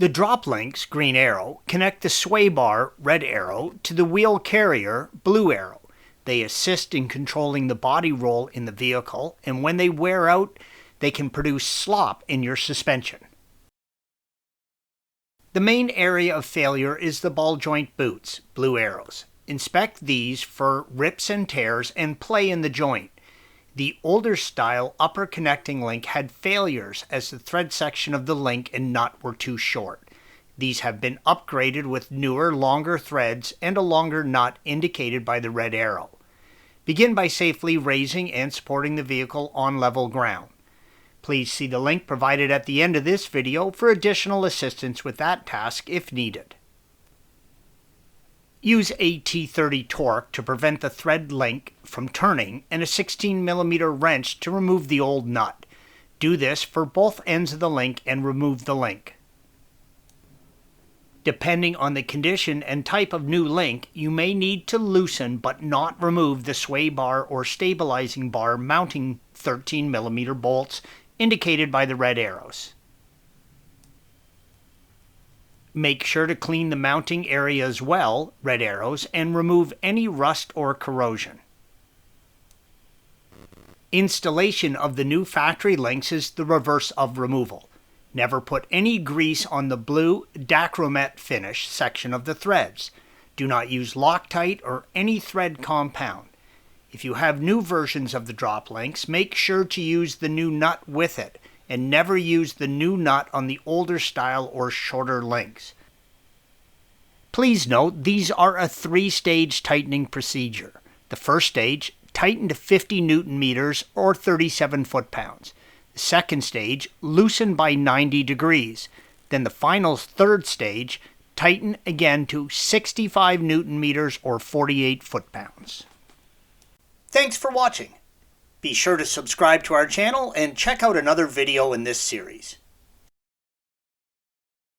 The drop links, green arrow, connect the sway bar, red arrow, to the wheel carrier, blue arrow. They assist in controlling the body roll in the vehicle, and when they wear out, they can produce slop in your suspension. The main area of failure is the ball joint boots, blue arrows. Inspect these for rips and tears and play in the joint. The older style upper connecting link had failures as the thread section of the link and nut were too short. These have been upgraded with newer, longer threads and a longer nut indicated by the red arrow. Begin by safely raising and supporting the vehicle on level ground. Please see the link provided at the end of this video for additional assistance with that task if needed. Use a T30 Torx to prevent the thread link from turning and a 16mm wrench to remove the old nut. Do this for both ends of the link and remove the link. Depending on the condition and type of new link, you may need to loosen but not remove the sway bar or stabilizing bar mounting 13mm bolts indicated by the red arrows. Make sure to clean the mounting area as well, red arrows, and remove any rust or corrosion. Installation of the new factory links is the reverse of removal. Never put any grease on the blue dacromet finish section of the threads. Do not use Loctite or any thread compound. If you have new versions of the drop links, make sure to use the new nut with it, and never use the new nut on the older style or shorter links. Please note these are a 3-stage tightening procedure. The first stage, tighten to 50 Newton meters or 37 foot-pounds. The second stage, loosen by 90 degrees. Then the final third stage, tighten again to 65 Newton meters or 48 foot-pounds. Thanks for watching. Be sure to subscribe to our channel and check out another video in this series.